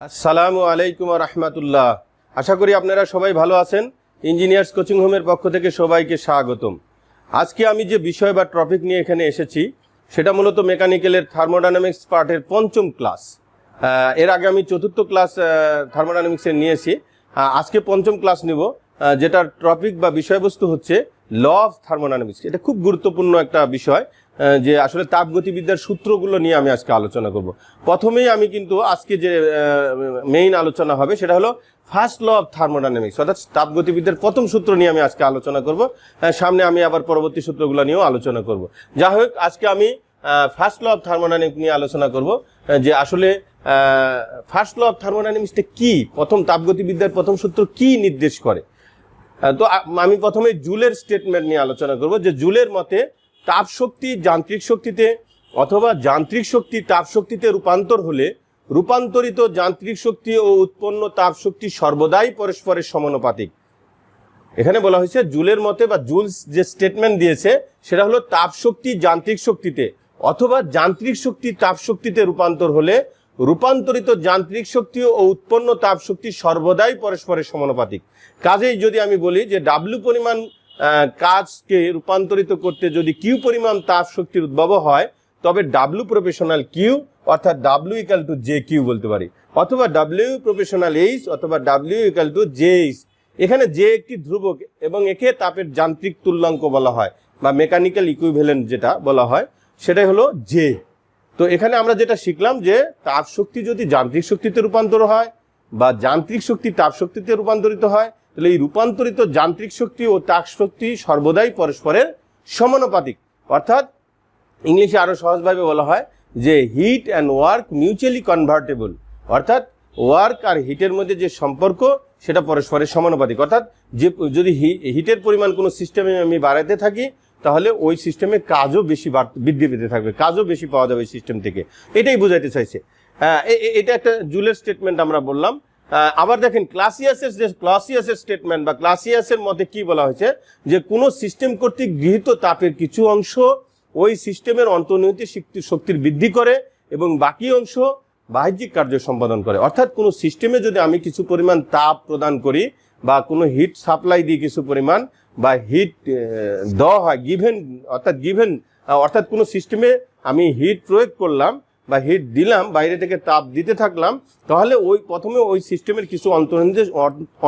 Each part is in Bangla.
আসসালামু আলাইকুম রহমতুল্লাহ। আশা করি আপনারা সবাই ভালো আছেন। ইঞ্জিনিয়ার্স কোচিং হোমের পক্ষ থেকে সবাইকে স্বাগতম। আজকে আমি যে বিষয় বা টপিক নিয়ে এখানে এসেছি সেটা মূলত মেকানিক্যালের থার্মোডাইনামিক্স পার্টের পঞ্চম ক্লাস। এর আগে আমি চতুর্থ ক্লাস থার্মোডাইনামিক্সের নিয়েছি। আজকে পঞ্চম ক্লাস নিব, যেটার টপিক বা বিষয়বস্তু হচ্ছে ল অফ থার্মোডাইনামিক্স। এটা খুব গুরুত্বপূর্ণ একটা বিষয়, যে আসলে তাপগতিবিদ্যার সূত্রগুলো নিয়ে আমি আজকে আলোচনা করব। প্রথমেই আমি কিন্তু আজকে যে মেইন আলোচনা হবে সেটা হলো ফার্স্ট ল অফ থার্মোডাইনামিক্স, অর্থাৎ তাপগতিবিদ্যার প্রথম সূত্র নিয়ে আমি আজকে আলোচনা করব। সামনে আমি আবার পরবর্তী সূত্রগুলো নিয়েও আলোচনা করব। যাই হোক, আজকে আমি ফার্স্ট ল অফ থার্মোডাইনামিক্স নিয়ে আলোচনা করব, যে আসলে ফার্স্ট ল অফ থার্মোডাইনামিক্সটা কি, প্রথম তাপগতিবিদ্যার প্রথম সূত্র কি নির্দেশ করে। তো আমি প্রথমে জুলের স্টেটমেন্ট নিয়ে আলোচনা করব, যে জুলের মতে তাপ শক্তি যান্ত্রিক শক্তিতে অথবা যান্ত্রিক শক্তি তাপ শক্তিতে রূপান্তর হলে রূপান্তরিত যান্ত্রিক শক্তি ও উৎপন্ন তাপ শক্তি সর্বদাই পরস্পরের সমানুপাতিক। এখানে বলা হয়েছে জুলের মতে, বা জুলস যে স্টেটমেন্ট দিয়েছে সেটা হলো তাপ শক্তি যান্ত্রিক শক্তিতে অথবা যান্ত্রিক শক্তি তাপ শক্তিতে রূপান্তর হলে রূপান্তরিত যান্ত্রিক শক্তি ও উৎপন্ন তাপ শক্তি সর্বদাই পরস্পরের সমানুপাতিক। কাজেই যদি আমি বলি যে ডাব্লিউ পরিমাণ কাজকে রূপান্তরিত করতে যদি কিউ পরিমাণ তাপ শক্তির উদ্ভব হয়, তবে ডাব্লিউ প্রফেশনাল কিউ অর্থাৎ W equal to J Q বলতে পারি, অথবা ডাব্লিউ প্রফেশনাল এইচ অথবা W equal to J H. এখানে যে একটি ধ্রুবক এবং একে তাপের যান্ত্রিক তুল্যাঙ্ক বলা হয়, বা মেকানিক্যাল ইকুইভ্যালেন্ট যেটা বলা হয় সেটাই হলো জে। তো এখানে আমরা যেটা শিখলাম যে তাপ শক্তি যদি যান্ত্রিক শক্তিতে রূপান্তর হয় বা যান্ত্রিক শক্তি তাপ শক্তিতে রূপান্তরিত হয়, তাহলে এই রূপান্তরিত যান্ত্রিক শক্তি ও তাপ শক্তি সর্বদাই পরস্পরের সমানুপাতিক। অর্থাৎ ইংলিশে আরো সহজভাবে বলা হয় যে heat and work mutually convertible, অর্থাৎ ওয়ার্ক আর হিটের মধ্যে যে সম্পর্ক সেটা পরস্পরের সমানুপাতিক। অর্থাৎ যে যদি হিটের পরিমাণ কোনো সিস্টেমে আমি বাড়াতে থাকি, তাহলে ওই সিস্টেমে কাজও বেশি বৃদ্ধি পেতে থাকবে, কাজও বেশি পাওয়া যাবে সিস্টেম থেকে। এটাই বোঝাইতে চাইছে। এটা একটা জুলের স্টেটমেন্ট আমরা বললাম। আবার দেখেন ক্লাসিয়াসের স্টেটমেন্ট বা ক্লাসিয়াসের মতে কি বলা হয়েছে, যে কোনো সিস্টেম কর্তৃক গৃহীত তাপের কিছু অংশ ওই সিস্টেমের অন্তর্নিহিত শক্তির বৃদ্ধি করে এবং বাকি অংশ বাহ্যিক কার্য সম্পাদন করে। অর্থাৎ কোনো সিস্টেমে যদি আমি কিছু পরিমাণ তাপ প্রদান করি বা কোনো হিট সাপ্লাই দিই কিছু পরিমাণ, বা হিট দেওয়া হয় গিভেন, অর্থাৎ কোনো সিস্টেমে আমি হিট প্রয়োগ করলাম বা হিট দিলাম, বাইরে থেকে তাপ দিতে থাকলাম, তাহলে প্রথমে ওই সিস্টেমের কিছু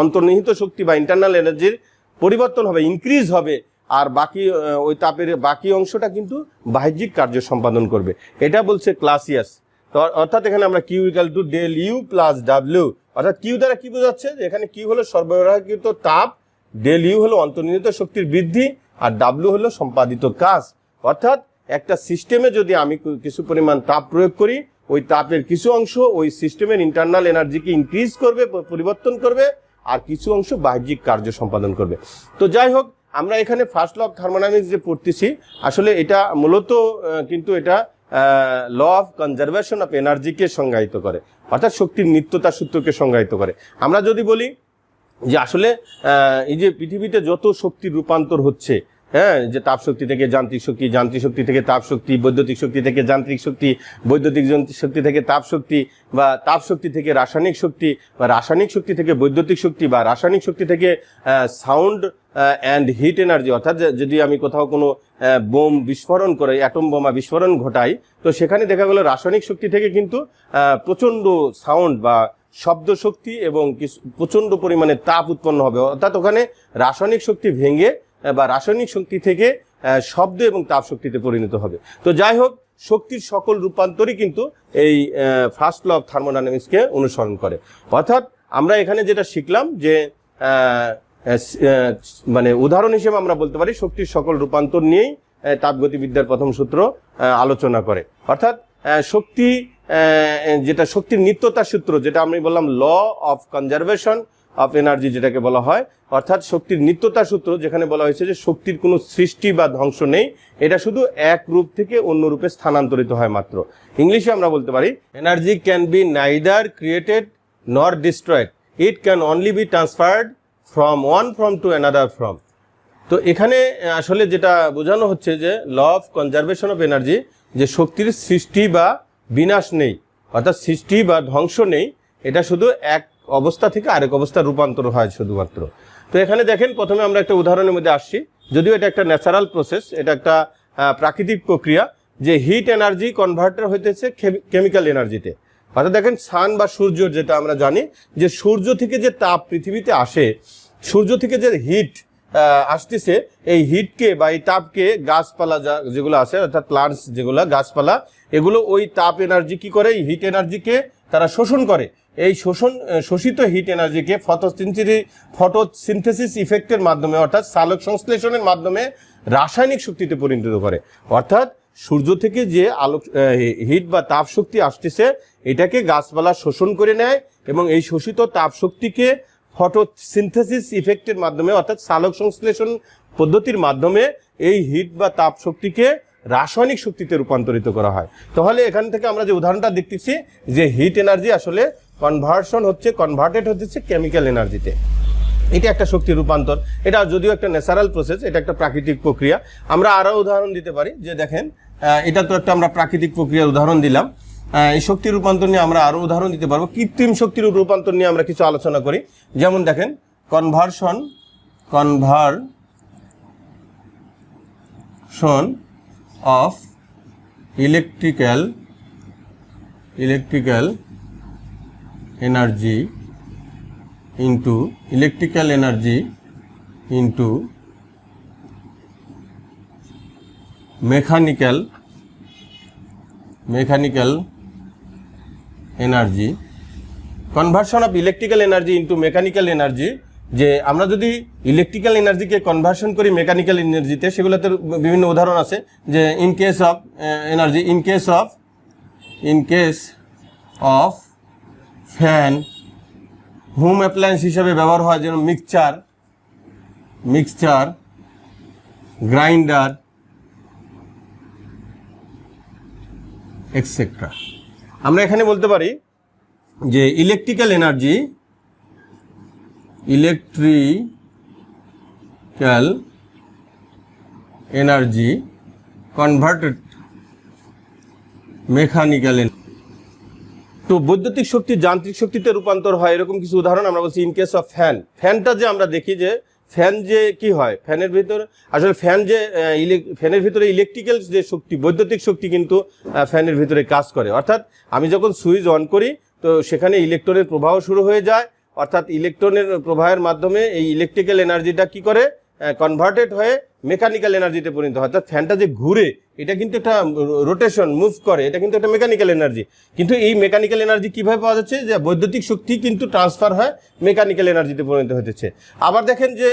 অন্তর্নিহিত শক্তি বা ইন্টারনাল এনার্জির পরিবর্তন হবে, ইনক্রিজ হবে, আর বাকি ওই তাপের বাকি অংশটা কিন্তু বাহ্যিক কার্য সম্পাদন করবে। এটা বলছে ক্লাসিয়াস। তো অর্থাৎ এখানে আমরা Q equal to del U plus W, অর্থাৎ কিউ দ্বারা কি বোঝাচ্ছে, এখানে কিউ হলো সরবরাহকৃত তাপ, ডেল ইউ হলো অন্তর্নিহিত শক্তির বৃদ্ধি, আর ডাব্লিউ হলো সম্পাদিত কাজ। অর্থাৎ একটা সিস্টেমে যদি আমি কিছু পরিমাণ তাপ প্রয়োগ করি, ওই তাপের কিছু অংশ ওই সিস্টেমের ইন্টারনাল এনার্জিকে ইনক্রিজ করবে, পরিবর্তন করবে, আর কিছু অংশ বাহ্যিক কার্য সম্পাদন করবে। তো যাই হোক, আমরা এখানে ফার্স্ট ল অফ থার্মোডাইনামিক্স যে পড়তেছি, আসলে এটা মূলত কিন্তু এটা ল অফ কনজারভেশন অফ এনার্জিকে সংজ্ঞায়িত করে, অর্থাৎ শক্তির নিত্যতা সূত্রকে সংজ্ঞায়িত করে। আমরা যদি বলি যে আসলে এই যে পৃথিবীতে যত শক্তির রূপান্তর হচ্ছে, হ্যাঁ, যে তাপ শক্তি থেকে যান্ত্রিক শক্তি, যান্ত্রিক শক্তি থেকে তাপ শক্তি, বৈদ্যুতিক শক্তি থেকে যান্ত্রিক শক্তি, বৈদ্যুতিক শক্তি থেকে তাপ শক্তি, বা তাপ শক্তি থেকে রাসায়নিক শক্তি, বা রাসায়নিক শক্তি থেকে বৈদ্যুতিক শক্তি, বা রাসায়নিক শক্তি থেকে সাউন্ড অ্যান্ড হিট এনার্জি। অর্থাৎ যদি আমি কোথাও কোনো বোম বিস্ফোরণ করে, অ্যাটম বোমা বিস্ফোরণ ঘটাই, তো সেখানে দেখা গেল রাসায়নিক শক্তি থেকে কিন্তু প্রচণ্ড সাউন্ড বা শব্দ শক্তি এবং প্রচণ্ড পরিমাণে তাপ উৎপন্ন হবে। অর্থাৎ ওখানে রাসায়নিক শক্তি ভেঙে বা রাসায়নিক শক্তি থেকে শব্দ এবং তাপ শক্তিতে পরিণত হবে। তো যাই হোক, শক্তির সকল রূপান্তরই কিন্তু এই ফার্স্ট ল অফ থার্মোডাইনামিক্সকে অনুসরণ করে। অর্থাৎ আমরা এখানে যেটা শিখলাম যে মানে উদাহরণ হিসেবে আমরা বলতে পারি শক্তির সকল রূপান্তর নিয়েই তাপগতিবিদ্যার প্রথম সূত্র আলোচনা করে। অর্থাৎ শক্তি, যেটা শক্তির নিত্যতার সূত্র, যেটা আমি বললাম law of conservation of energy যেটাকে বলা হয়, অর্থাৎ শক্তির নিত্যতার সূত্র, যেখানে বলা হয়েছে যে শক্তির কোনো সৃষ্টি বা ধ্বংস নেই, এটা শুধু এক রূপ থেকে অন্য রূপে স্থানান্তরিত হয় মাত্র। ইংলিশে আমরা বলতে পারি energy can be neither created nor destroyed, it can only be transferred from one form to another form. তো এখানে আসলে যেটা বোঝানো হচ্ছে যে law of conservation of energy, যে শক্তির সৃষ্টি বা বিনাশ নেই, অর্থাৎ সৃষ্টি বা ধ্বংস নেই, এটা শুধু এক অবস্থা থেকে আরেক অবস্থা রূপান্তর হয় শুধুমাত্র। তো এখানে দেখেন প্রথমে আমরা একটা উদাহরণের মধ্যে আসছি, যদিও এটা একটা ন্যাচারাল প্রসেস, এটা একটা প্রাকৃতিক প্রক্রিয়া, যে হিট এনার্জি কনভার্টার হইতেছে কেমিক্যাল এনার্জিতে। অর্থাৎ দেখেন সান বা সূর্য, যেটা আমরা জানি যে সূর্য থেকে যে তাপ পৃথিবীতে আসে, সূর্য থেকে যে হিট আসতেছে, এই হিটকে বা এই তাপকে গাছপালা যেগুলো আছে অর্থাৎ প্লান্টস যেগুলো গাছপালা, এগুলো ওই তাপ এনার্জি কি করে, এই হিট এনার্জিকে তারা শোষণ করে। এই শোষিত হিট এনার্জিকে ফটোসিনথেসিস ইফেক্টের মাধ্যমে অর্থাৎ সালোক সংশ্লেষণের মাধ্যমে রাসায়নিক শক্তিতে পরিণত করে। অর্থাৎ সূর্য থেকে যে আলোক হিট বা তাপ শক্তি আসতেছে, এটাকে গাছপালা শোষণ করে নেয় এবং এই শোষিত তাপ শক্তিকে ফটোসিনথেসিস ইফেক্টের মাধ্যমে অর্থাৎ সালোক সংশ্লেষণ পদ্ধতির মাধ্যমে এই হিট বা তাপ শক্তিকে রাসায়নিক শক্তিতে রূপান্তরিত করা হয়। তাহলে এখান থেকে আমরা যে উদাহরণটা দেখতেছি যে হিট এনার্জি আসলে কনভার্টেড হচ্ছে কেমিক্যাল এনার্জিতে। এটা একটা শক্তি রূপান্তর, এটা যদিও একটা ন্যাচারাল প্রসেস, এটা একটা প্রাকৃতিক প্রক্রিয়া। আমরা আরও উদাহরণ দিতে পারি, যে দেখেন এটা তো একটা আমরা প্রাকৃতিক প্রক্রিয়ার উদাহরণ দিলাম, এই শক্তি রূপান্তর নিয়ে আমরা আরও উদাহরণ দিতে পারবো। কৃত্রিম শক্তির রূপান্তর নিয়ে আমরা কিছু আলোচনা করি। যেমন দেখেন conversion of electrical energy into mechanical energy. Conversion of electrical energy into mechanical energy, যে আমরা যদি ইলেকট্রিক্যাল এনার্জিকে কনভার্সন করি মেকানিক্যাল এনার্জিতে, সেগুলোতে বিভিন্ন উদাহরণ আছে। যে in case of fan, home appliance হিসাবে ব্যবহার হয়, যেন মিক্সচার, গ্রাইন্ডার এক্সেট্রা। আমরা এখানে বলতে পারি যে ইলেকট্রিক্যাল এনার্জি কনভার্টেড মেকানিক্যাল। তো বৈদ্যুতিক শক্তি যান্ত্রিক শক্তিতে রূপান্তর হয়, এরকম কিছু উদাহরণ আমরা বলছি। ইন কেস অফ ফ্যানটা যে আমরা দেখি যে ফ্যান যে কি হয়, ফ্যানের ভিতরে আসলে ফ্যানের ভিতরে ইলেকট্রিক্যাল যে শক্তি, বৈদ্যুতিক শক্তি কিন্তু ফ্যানের ভিতরে কাজ করে। অর্থাৎ আমি যখন সুইচ অন করি, তো সেখানে ইলেকট্রনের প্রবাহ শুরু হয়ে যায়, অর্থাৎ ইলেকট্রনের প্রবাহের মাধ্যমে এই ইলেকট্রিক্যাল এনার্জিটা কি করে, কনভার্টেড হয়ে মেকানিক্যাল এনার্জিতে পরিণত হয়। অর্থাৎ ফ্যানটা যে ঘুরে, এটা কিন্তু একটা রোটেশন, মুভ করে, এটা কিন্তু একটা মেকানিক্যাল এনার্জি। কিন্তু এই মেকানিক্যাল এনার্জি কিভাবে পাওয়া যাচ্ছে, যে বৈদ্যুতিক শক্তি কিন্তু ট্রান্সফার হয় মেকানিক্যাল এনার্জিতে পরিণত হতেছে। আবার দেখেন যে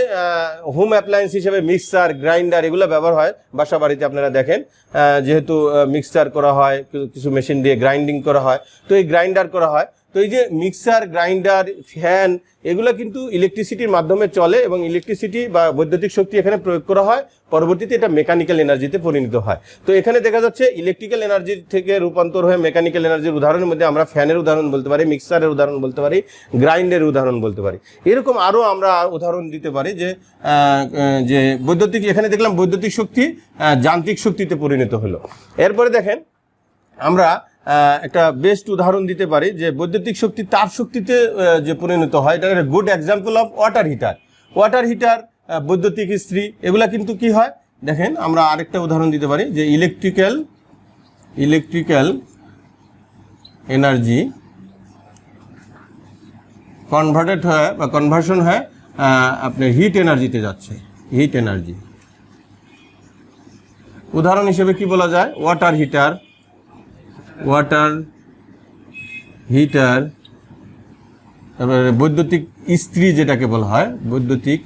হোম অ্যাপ্লায়েন্স হিসেবে মিক্সার, গ্রাইন্ডার এগুলো ব্যবহার হয় বাসা বাড়িতে। আপনারা দেখেন যেহেতু মিক্সচার করা হয়, কিছু মেশিন দিয়ে গ্রাইন্ডিং করা হয়, তো এই গ্রাইন্ডার করা হয়। তো এই যে মিক্সার, গ্রাইন্ডার, ফ্যান এগুলো কিন্তু ইলেকট্রিসিটির মাধ্যমে চলে এবং ইলেকট্রিসিটি বা বৈদ্যুতিক শক্তি এখানে প্রয়োগ করা হয়, পরবর্তীতে এটা মেকানিক্যাল এনার্জিতে পরিণত হয়। তো এখানে দেখা যাচ্ছে ইলেকট্রিক্যাল এনার্জি থেকে রূপান্তর হয়ে মেকানিক্যাল এনার্জির উদাহরণের মধ্যে আমরা ফ্যানের উদাহরণ বলতে পারি, মিক্সারের উদাহরণ বলতে পারি, গ্রাইন্ডারের উদাহরণ বলতে পারি। এরকম আরও আমরা উদাহরণ দিতে পারি যে বৈদ্যুতিক, এখানে দেখলাম বৈদ্যুতিক শক্তি যান্ত্রিক শক্তিতে পরিণত হলো। এরপরে দেখেন আমরা একটা বেস্ট উদাহরণ দিতে পারি যে বৈদ্যুতিক শক্তি তাপ শক্তিতে যে পরিণত হয়, এটা একটা good example of water heater, বৈদ্যুতিক ইস্ত্রি, এগুলা কিন্তু কি হয় দেখেন। আমরা আরেকটা উদাহরণ দিতে পারি যে ইলেকট্রিক্যাল এনার্জি কনভার্টেড হয় বা কনভার্সন হয় আপনার হিট এনার্জিতে যাচ্ছে, হিট এনার্জি। উদাহরণ হিসেবে কি বলা যায়, ওয়াটার হিটার, তারপরে বৈদ্যুতিক ইস্ত্রি যেটাকে বলা হয়, বৈদ্যুতিক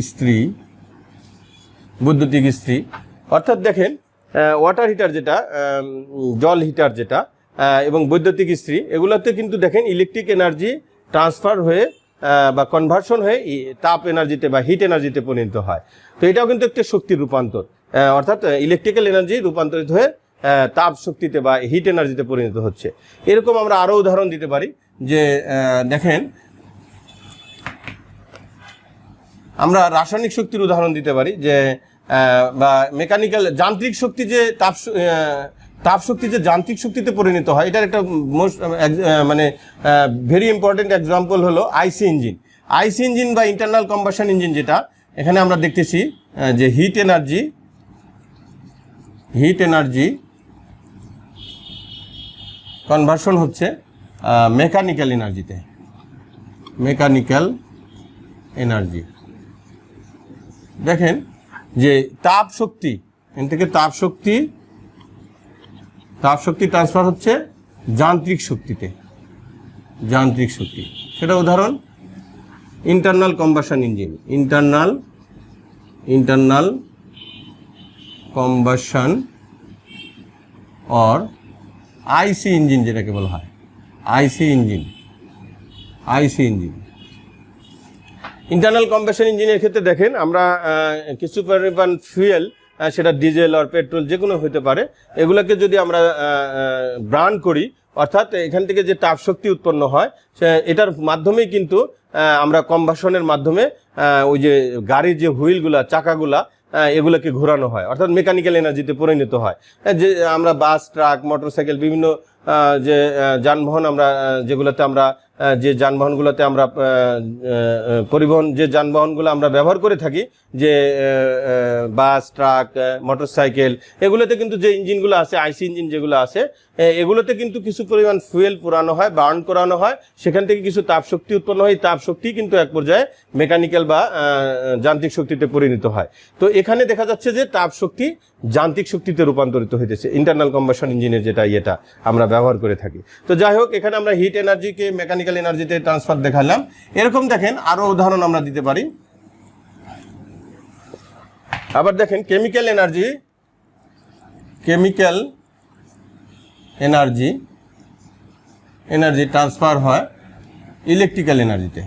ইস্ত্রি। অর্থাৎ দেখেন ওয়াটার হিটার যেটা, জল হিটার যেটা, এবং বৈদ্যুতিক ইস্ত্রি, এগুলোতে কিন্তু দেখেন ইলেকট্রিক এনার্জি ট্রান্সফার হয়ে বা কনভার্সন হয়ে তাপ এনার্জিতে বা হিট এনার্জিতে পরিণত হয়। তো এটাও কিন্তু একটা শক্তির রূপান্তর, অর্থাৎ ইলেকট্রিক্যাল এনার্জি রূপান্তরিত হয়ে তাপ শক্তিতে বা হিট এনার্জিতে পরিণত হচ্ছে। এরকম আমরা আরও উদাহরণ দিতে পারি যে দেখেন আমরা রাসায়নিক শক্তির উদাহরণ দিতে পারি যে বা মেকানিক্যাল যান্ত্রিক শক্তি যে তাপ শক্তি যে যান্ত্রিক শক্তিতে পরিণত হয়, এটার একটা মানে ভেরি ইম্পর্টেন্ট এক্সাম্পল হলো আইসি ইঞ্জিন। আইসি ইঞ্জিন বা ইন্টারনাল কম্বাসন ইঞ্জিন, যেটা এখানে আমরা দেখতেছি যে হিট এনার্জি কনভার্সন হচ্ছে মেকানিক্যাল এনার্জি। দেখেন যে তাপ শক্তি, এখান থেকে তাপ শক্তি ট্রান্সফার হচ্ছে যান্ত্রিক শক্তি। সেটা উদাহরণ internal combustion engine, internal combustion or IC engine যেটাকে বলা হয়, আইসি ইঞ্জিন। ইন্টারনাল কম্বাসন ইঞ্জিনের ক্ষেত্রে দেখেন আমরা কিছু পরিমাণ ফুয়েল, সেটা ডিজেল আর পেট্রোল যে কোনো হতে পারে, এগুলোকে যদি আমরা বার্ন করি, অর্থাৎ এখান থেকে যে তাপ শক্তি উৎপন্ন হয় এটার মাধ্যমেই কিন্তু আমরা কম্বাসনের মাধ্যমে ওই যে গাড়ির যে হুইলগুলা, চাকাগুলা, এগুলোকে ঘোরানো হয়, অর্থাৎ মেকানিক্যাল এনার্জিতে পরিণত হয়। যে আমরা বাস, ট্রাক, মোটরসাইকেল, বিভিন্ন যে যানবাহন আমরা যেগুলোতে আমরা যে যানবাহনগুলোতে আমরা পরিবহন, যে যানবাহনগুলো আমরা ব্যবহার করে থাকি, যে বাস, ট্রাক, মোটরসাইকেল, এগুলোতে কিন্তু যে ইঞ্জিনগুলো আছে, আইসি ইঞ্জিন যেগুলো আছে, এগুলোতে কিন্তু কিছু পরিমাণ ফুয়েল পোড়ানো হয়, বার্ন করানো হয়, সেখান থেকে কিছু তাপ শক্তি উৎপন্ন হয়। তাপ শক্তি কিন্তু এক পর্যায়ে মেকানিক্যাল বা যান্ত্রিক শক্তিতে পরিণত হয়। তো এখানে দেখা যাচ্ছে যে তাপ শক্তি যান্ত্রিক শক্তিতে রূপান্তরিত হইতেছে ইন্টারনাল কম্বাসন ইঞ্জিনের যেটা আমরা ব্যবহার করে থাকি। তো যাই হোক, এখানে আমরা হিট এনার্জিকে মেকানিক্যাল এনার্জিতে ট্রান্সফার দেখালাম। এরকম দেখেন আরো উদাহরণ আমরা দিতে পারি। আবার দেখেন কেমিক্যাল এনার্জি ট্রান্সফার হয় ইলেকট্রিক্যাল এনার্জিতে,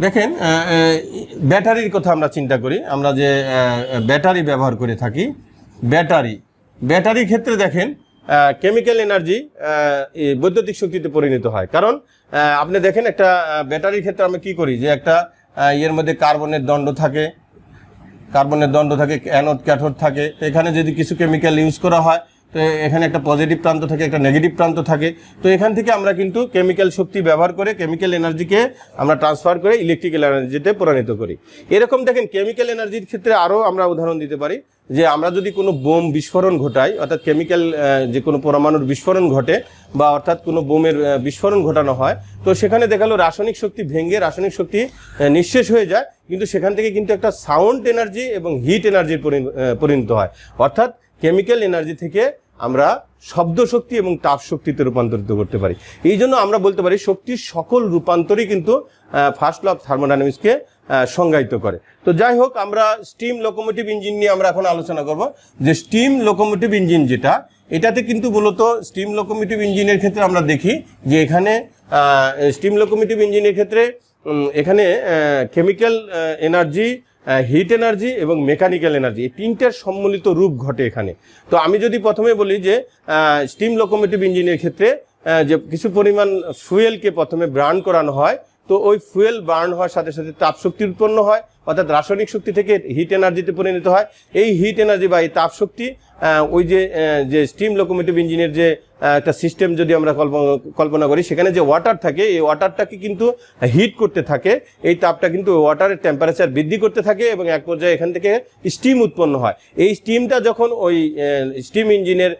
দেখেন ব্যাটারির কথা আমরা চিন্তা করি, আমরা যে ব্যাটারি ব্যবহার করে থাকি, ব্যাটারির ক্ষেত্রে দেখেন কেমিক্যাল এনার্জি বৈদ্যুতিক শক্তিতে পরিণত হয়। কারণ আপনি দেখেন একটা ব্যাটারির ক্ষেত্রে আমরা কি করি, যে একটা এর মধ্যে কার্বনের দণ্ড থাকে, অ্যানোড ক্যাথোড থাকে। তো এখানে যদি কিছু কেমিক্যাল ইউজ করা হয়, তো এখানে একটা পজিটিভ প্রান্ত থাকে, একটা নেগেটিভ প্রান্ত থাকে। তো এখান থেকে আমরা কিন্তু কেমিক্যাল শক্তি ব্যবহার করে কেমিক্যাল এনার্জিকে আমরা ট্রান্সফার করে ইলেকট্রিক্যাল এনার্জিতে পরিণত করি। এরকম দেখেন কেমিক্যাল এনার্জির ক্ষেত্রে আরও আমরা উদাহরণ দিতে পারি, যে আমরা যদি কোনো বোম বিস্ফোরণ ঘটাই, অর্থাৎ কেমিক্যাল যে কোনো পরমাণুর বিস্ফোরণ ঘটে, বা অর্থাৎ কোনো বোমের বিস্ফোরণ ঘটানো হয়, তো সেখানে দেখালো রাসায়নিক শক্তি ভেঙে রাসায়নিক শক্তি নিঃশেষ হয়ে যায়, কিন্তু সেখান থেকে কিন্তু একটা সাউন্ড এনার্জি এবং হিট এনার্জির পরিণত হয়। অর্থাৎ কেমিক্যাল এনার্জি থেকে আমরা শব্দ শক্তি এবং তাপ শক্তিতে রূপান্তরিত করতে পারি। এই জন্য আমরা বলতে পারি শক্তির সকল রূপান্তরই কিন্তু ফার্স্ট ল অফ থার্মোডাইনামিক্সকে সংজ্ঞায়িত করে। তো যাই হোক, আমরা স্টিম লোকোমোটিভ ইঞ্জিন নিয়ে আমরা এখন আলোচনা করব। যে স্টিম লোকোমোটিভ ইঞ্জিন যেটা, এটাতে কিন্তু মূলত স্টিম লোকোমোটিভ ইঞ্জিনের ক্ষেত্রে আমরা দেখি যে এখানে স্টিম লোকোমোটিভ ইঞ্জিনের ক্ষেত্রে এখানে কেমিক্যাল এনার্জি, হিট এনার্জি এবং মেকানিক্যাল এনার্জি, এই তিনটার সম্মিলিত রূপ ঘটে এখানে। তো আমি যদি প্রথমে বলি যে স্টিম লোকোমোটিভ ইঞ্জিনের ক্ষেত্রে যে কিছু পরিমাণ ফুয়েলকে প্রথমে বার্ন করানো হয়, তো ওই ফুয়েল বার্ন হওয়ার সাথে সাথে তাপ শক্তি উৎপন্ন হয়, অর্থাৎ রাসায়নিক শক্তি থেকে হিট এনার্জিতে পরিণত হয়। এই হিট এনার্জি বা এই তাপ শক্তি ওই যে স্টিম লোকোমোটিভ ইঞ্জিনের যে একটা সিস্টেম যদি আমরা কল্পনা করি, সেখানে যে ওয়াটার থাকে, এই ওয়াটারটাকে কিন্তু হিট করতে থাকে। এই তাপটা কিন্তু ওয়াটারের টেম্পারেচার বৃদ্ধি করতে থাকে এবং এক পর্যায়ে এখান থেকে স্টিম উৎপন্ন হয়। এই স্টিমটা যখন ওই স্টিম ইঞ্জিনের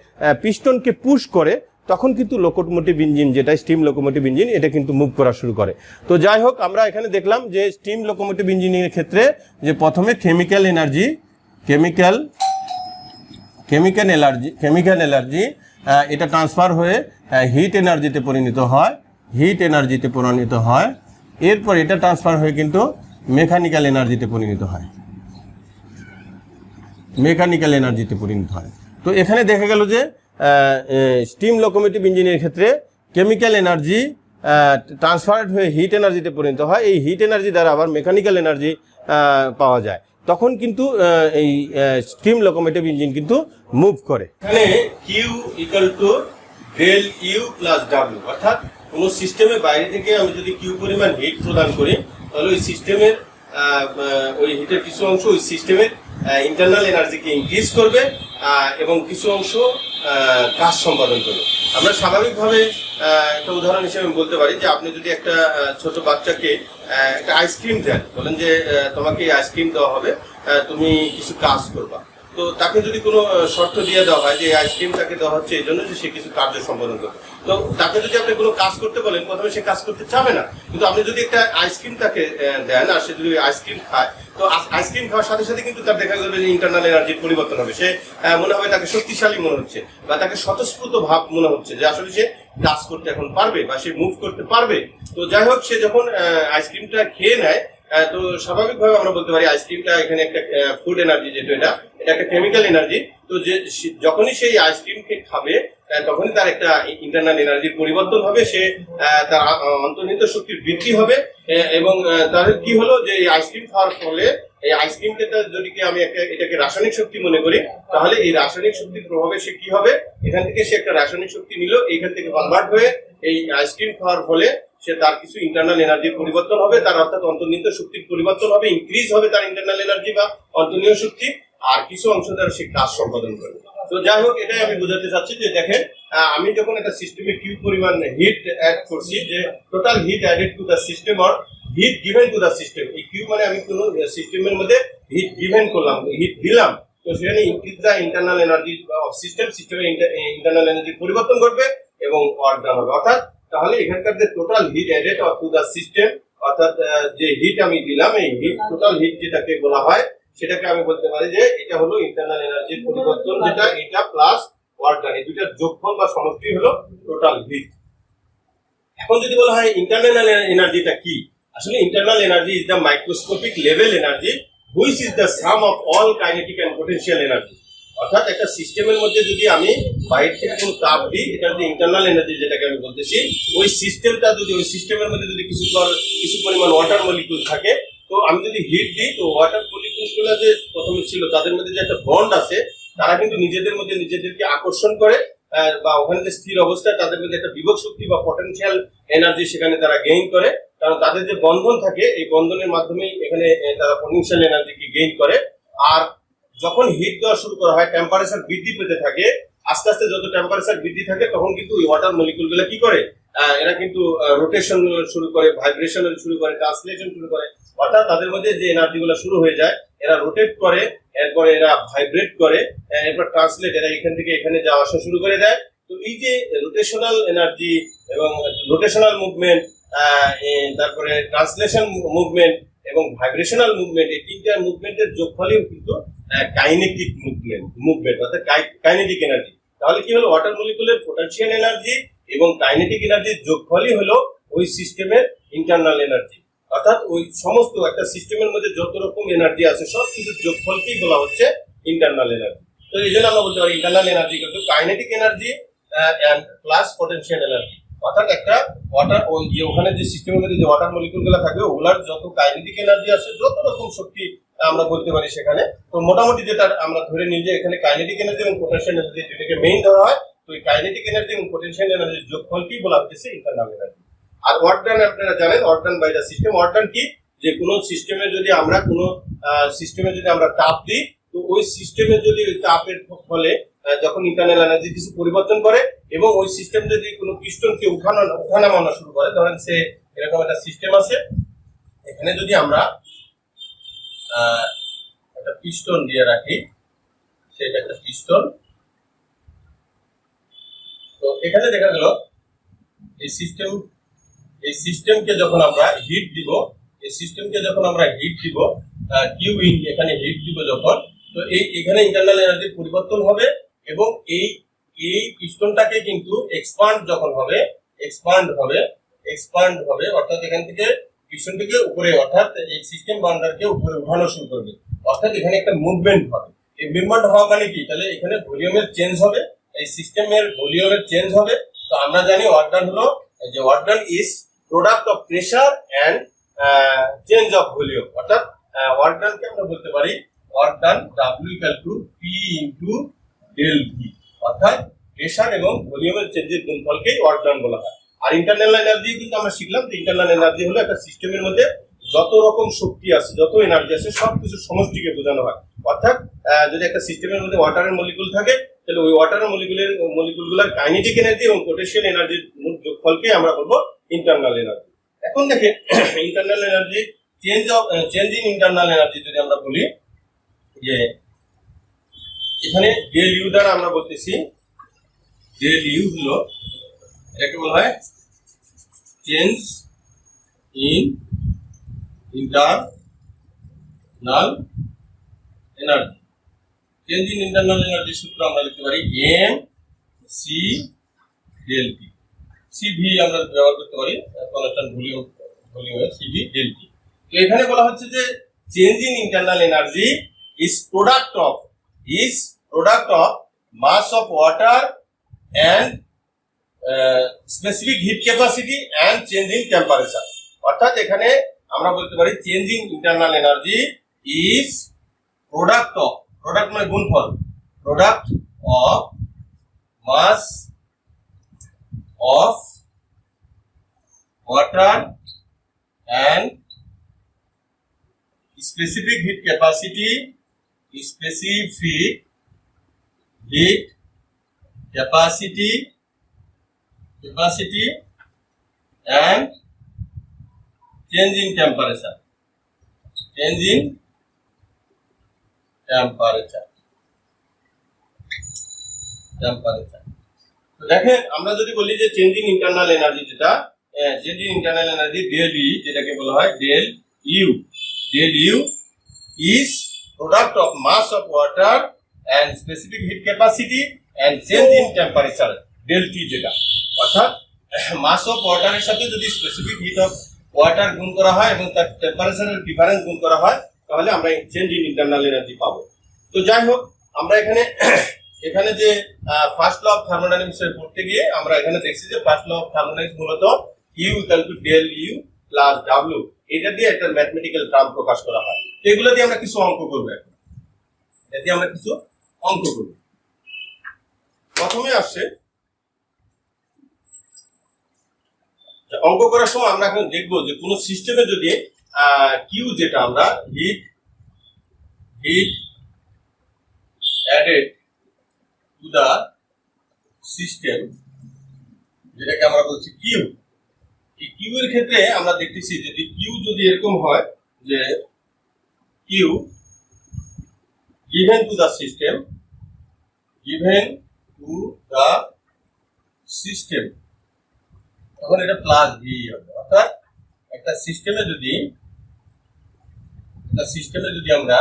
পিস্টনকে পুশ করে, তখন কিন্তু লোকোমোটিভ ইঞ্জিন, যেটা স্টিম লোকোমোটিভ ইঞ্জিন, এটা কিন্তু মুভ করা শুরু করে। তো যাই হোক, আমরা এখানে দেখলাম যে স্টিম লোকোমোটিভ ইঞ্জিনের ক্ষেত্রে যে প্রথমে কেমিক্যাল এনার্জি এটা ট্রান্সফার হয়ে হিট এনার্জিতে পরিণত হয়। এরপর এটা ট্রান্সফার হয়ে কিন্তু মেকানিক্যাল এনার্জিতে পরিণত হয়। তো এখানে দেখা গেল যে স্টিম লোকোমোটিভ ইঞ্জিনের ক্ষেত্রে কেমিক্যাল এনার্জি ট্রান্সফার্ড হয়ে হিট এনার্জিতে পরিণত হয়। এই হিট এনার্জি দ্বারা আবার মেকানিক্যাল এনার্জি পাওয়া যায়। তখন কিন্তু এই স্টিম লোকোমোটিভ ইঞ্জিন কিন্তু মুভ করে। এখানে Q equal to del U plus W, অর্থাৎ কোনো সিস্টেমের বাইরে থেকে আমি যদি কিউ পরিমাণ হিট প্রদান করি, তাহলে ওই সিস্টেমের ওই হিটের কিছু অংশ ওই সিস্টেমের ইন্টারনাল এনার্জিকে ইনক্রিজ করবে এবং কিছু অংশ কাজ সম্পাদন করবে। আমরা স্বাভাবিকভাবে একটা উদাহরণ হিসেবে বলতে পারি যে আপনি যদি একটা ছোট বাচ্চাকে একটা আইসক্রিম দেন, বলেন যে তোমাকে এই আইসক্রিম দেওয়া হবে, তুমি কিছু কাজ করবা, তো তাকে যদি কোনো শর্ত দিয়ে দেওয়া হয় যে আইসক্রিম তাকে দেওয়া হচ্ছে এই জন্য যে সে কিছু কার্য সম্পাদন করবে, তো তাকে যদি আপনি কোনো কাজ করতে বলেন প্রথমে সে কাজ করতে চাবে না। কিন্তু আপনি যদি একটা আইসক্রিম তাকে দেন আর সে যদি আইসক্রিম খায়, তো আইসক্রিম খাওয়ার সাথে সাথে কিন্তু তার দেখা যাবে যে ইন্টারনাল এনার্জির পরিবর্তন হবে। সে মনে হবে তাকে শক্তিশালী মনে হচ্ছে বা তাকে স্বতঃস্ফূর্ত ভাব মনে হচ্ছে যে আসলে সে কাজ করতে এখন পারবে বা সে মুভ করতে পারবে। তো যাই হোক, সে যখন আইসক্রিমটা খেয়ে নেয়, তো স্বাভাবিকভাবে আমরা বলতে পারি আইসক্রিমটা এখানে একটা ফুড এনার্জি, যেটা এটা একটা কেমিক্যাল এনার্জি। তো যে যখনই সেই আইসক্রিমকে খাবে তখনই তার একটা ইন্টারনাল এনার্জির পরিবর্তন হবে, সে তার অন্তর্নিহিত শক্তির বৃদ্ধি হবে এবং তার কি হলো যে এই আইসক্রিম খাওয়ার ফলে এই আইসক্রিমকে যদি আমি এটাকে রাসায়নিক শক্তি মনে করি, তাহলে এই রাসায়নিক শক্তির প্রভাবে সে কি হবে, এখান থেকে সে একটা রাসায়নিক শক্তি নিল, এইখান থেকে কনভার্ট হয়ে এই আইসক্রিম খাওয়ার ফলে সে তার কিছু ইন্টারনাল এনার্জির পরিবর্তন হবে, তার অর্থাৎ অন্তর্নিহিত শক্তির পরিবর্তন হবে, ইনক্রিজ হবে তার ইন্টারনাল এনার্জি বা অন্তর্নিহিত শক্তি, আর কিছু অংশ দ্বারা সে কাজ সম্পাদন করবে। তো যাই হোক, এটাই আমি বোঝাতে চাচ্ছি যে দেখেন, আমি যখন একটা সিস্টেমে কিউ পরিমাণ হিট অ্যাড করছি, যে total heat added to the system or heat given to the system, এই কিউ মানে আমি কোনো সিস্টেমের মধ্যে হিট গিভেন করলাম, হিট দিলাম, তো সেখানে increase the internal energy of সিস্টেমের ইন্টারনাল এনার্জি পরিবর্তন করবে এবং ওয়ার্ক ডান হবে। অর্থাৎ তাহলে এখানকার যে total heat added to the system, অর্থাৎ যে হিট আমি দিলাম, এই হিট টোটাল হিট যেটাকে বলা হয়, সেটাকে আমি বলতে পারি যে এটা হলো ইন্টারনাল এনার্জির পরিবর্তন, যেটা এটা প্লাস ওয়ার্ক ডান, এই দুইটার যোগফল বা সমষ্টি হলো টোটাল হিট। এখন যদি বলা হয় ইন্টারনাল এনার্জিটা কি, আসলে internal energy is the microscopic level energy which is the sum of all kinetic and potential energy. অর্থাৎ একটা সিস্টেমের মধ্যে যদি আমি বাইরে থেকে কোনো তাপ দিই, এটার যে ইন্টারনাল এনার্জি যেটাকে আমি বলতেছি, ওই সিস্টেমটা যদি ওই সিস্টেমের মধ্যে যদি কিছু পরিমাণ ওয়াটার মলিকিউল থাকে, তো আমি যদি হিট দিই, তো ওয়াটার মলিকিউলগুলো যে প্রথমে ছিল তাদের মধ্যে যে একটা বন্ড আছে, তারা কিন্তু নিজেদের মধ্যে নিজেদেরকে আকর্ষণ করে বা ওখানে যে স্থির অবস্থায় তাদের মধ্যে একটা বিভব শক্তি বা পটেনশিয়াল এনার্জি সেখানে তারা গেইন করে, কারণ তাদের যে বন্ধন থাকে এই বন্ধনের মাধ্যমেই এখানে তারা পটেনশিয়াল এনার্জিকে গেইন করে। আর যখন হিট দেওয়া শুরু করা হয়, টেম্পারেচার বৃদ্ধি পেতে থাকে, আস্তে আস্তে যত টেম্পারেচার বৃদ্ধি থাকে তখন কিন্তু ওই ওয়াটার মলিকিউলগুলো কি করে, এরা কিন্তু রোটেশন শুরু করে, ভাইব্রেশন শুরু করে, ট্রান্সলেশন শুরু করে, অর্থাৎ তাদের মধ্যে যে এনার্জিগুলো শুরু হয়ে যায়, এরা রোটেট করে, এরপরে এরা ভাইব্রেট করে, এরপর ট্রান্সলেট, এরা এখান থেকে এখানে যাওয়া আসা শুরু করে দেয়। তো এই যে রোটেশনাল এনার্জি এবং রোটেশনাল মুভমেন্ট, তারপরে ট্রান্সলেশন মুভমেন্ট এবং ভাইব্রেশনাল মুভমেন্ট, এই তিনটা মুভমেন্টের যোগফলই কিন্তু কাইনেটিক মুভমেন্ট অর্থাৎ কাইনেটিক এনার্জি। তাহলে কি হলো, ওয়াটার মলিকুলের পটেনশিয়াল এনার্জি এবং কাইনেটিক এনার্জির যোগফলই হলো ওই সিস্টেমের ইন্টারনাল এনার্জি। অর্থাৎ ওই সমস্ত একটা সিস্টেমের মধ্যে যত রকম এনার্জি আছে সব কিছুর যোগফলকেই বলা হচ্ছে ইন্টারনাল এনার্জি। তো এই জন্য আমরা বলতে পারি ইন্টারনাল এনার্জি কিন্তু kinetic energy plus potential energy. অর্থাৎ একটা ওয়াটার ওখানে যে সিস্টেমের মধ্যে যে ওয়াটার মলিকুল গুলো থাকবে ওগুলার যত কাইনেটিক এনার্জি আছে, যত রকম শক্তি আমরা বলতে পারি সেখানে, তো মোটামুটি যেটা আমরা ধরে নিই যে এখানে কাইনেটিক এনার্জি এবং পটেনশিয়াল এনার্জি যেটাকে মেইন ধরা হয়, তো এই কাইনেটিক এনার্জি এবং পটেনশিয়াল এনার্জির যোগফলকেই বলা হচ্ছে ইন্টারনাল এনার্জি। আর ওয়ার্ক ডান আপনারা জানেন, work done by the system. Work done কি, যে কোনো সিস্টেমে যদি আমরা তাপ দিই, তো ওই সিস্টেমে যদি ওই তাপের ফলে যখন ইন্টারনাল এনার্জি কিছু পরিবর্তন করে এবং ওই সিস্টেম যদি কোনো পিস্টনকে ওঠানামা শুরু করে, ধরেন সে এরকম একটা সিস্টেম আছে, এখানে যদি আমরা একটা পিস্টন দিয়ে রাখি, সেটা একটা পিস্টন, তো এখানে দেখা গেল এই সিস্টেমকে যখন আমরা হিট দিব, কিউ ইন এখানে হিট দিব যখন, তো এখানে ইন্টারনাল এনার্জির পরিবর্তন হবে এবং এই পিস্টনটাকে কিন্তু এক্সপান্ড হবে, অর্থাৎ এখান থেকে পিস্টনটিকে উপরে, অর্থাৎ এই সিস্টেম বাউন্ডারকে উপরে উঠানো শুরু করবে, অর্থাৎ এখানে একটা মুভমেন্ট হবে। এই মুভমেন্ট হওয়া মানে কি, তাহলে এখানে ভলিউমের চেঞ্জ হবে, এই সিস্টেমের ভলিউমের চেঞ্জ হবে। তো আমরা জানি ওয়ার্ক ডান হলো, যে work done is product of pressure and change of volume. অর্থাৎ ওয়ার্ক ডানকে আমরা বলতে পারি work done W = P × del V, অর্থাৎ প্রেসার এবং ভলিউমের চেঞ্জের গুণফলকেই ওয়ার্ক ডান বলা হয়। আর ইন্টারনাল এনার্জি কিন্তু আমরা শিখলাম যে ইন্টারনাল এনার্জি হলো একটা সিস্টেমের মধ্যে যত রকম শক্তি আছে, যত এনার্জি আছে, সবকিছু সমষ্টিকে বোঝানো হয়। অর্থাৎ যদি একটা সিস্টেমের মধ্যে ওয়াটারের মলিকুল থাকে, তাহলে ওই ওয়াটারের মলিকুলগুলোর কাইনেটিক এনার্জি এবং পোটেনশিয়াল এনার্জির যোগফলকে আমরা বলবো ইন্টারনাল এনার্জি। এখন দেখেন internal energy change in internal energy যদি আমরা বলি, যে এখানে ডেল ইউ দ্বারা আমরা বলতেছি, ডেল ইউ হলো এটাকে বলা হয় change in internal energy. Change in internal energy সূত্র আমরা লিখতে পারি M C del T. C V আমরা ব্যবহার করতে পারি, কনস্ট্যান্ট ভলিউমে সিভি ডেল টি। তো এখানে বলা হচ্ছে যে change in internal energy is product of mass of water and specific heat capacity and change in temperature. অর্থাৎ এখানে আমরা বলতে পারি change in internal energy is product মানে গুণফল, product of mass of water and specific heat capacity and change in temperature. তো দেখেন আমরা যদি বলি যে চেঞ্জ ইন ইন্টারনাল এনার্জি, যেটা change in internal energy del E, যেটাকে বলা হয় del U is product of mass of water and specific heat capacity and change in temperature del T যেটা। অর্থাৎ মাস অফ ওয়াটারের সাথে যদি স্পেসিফিক হিট অফ ওয়াটার গুণ করা হয় এবং তার টেম্পারেচারের ডিফারেন্স গুণ করা হয়, তাহলে আমরা চেঞ্জ ইন ইন্টারনাল এনার্জি পাবো। তো যাই হোক, আমরা এখানে যে ফার্স্ট ল অফ থার্মোডাইনামিক্স এর পড়তে গিয়ে আমরা এখানে দেখছি যে ফার্স্ট ল অফ থার্মোডাইনামিক্স মূলত U equal to del U plus W, এটা দিয়ে একটা ম্যাথমেটিক্যাল টার্ম প্রকাশ করা হয়। তো এগুলো দিয়ে আমরা কিছু অঙ্ক করবো। এখন এটি আমরা কিছু অঙ্ক করব। প্রথমে আসছে অঙ্ক করার সময় আমরা এখন দেখবো যে কোন সিস্টেমে যদি কিউ, যেটা আমরা heat added to the system, যেটাকে আমরা বলছি কিউ, এই কিউ এর ক্ষেত্রে আমরা দেখতেছি যদি কিউ যদি এরকম হয় যে Q given to the system, তখন এটা প্লাস ভি হবে। অর্থাৎ একটা সিস্টেমে যদি আমরা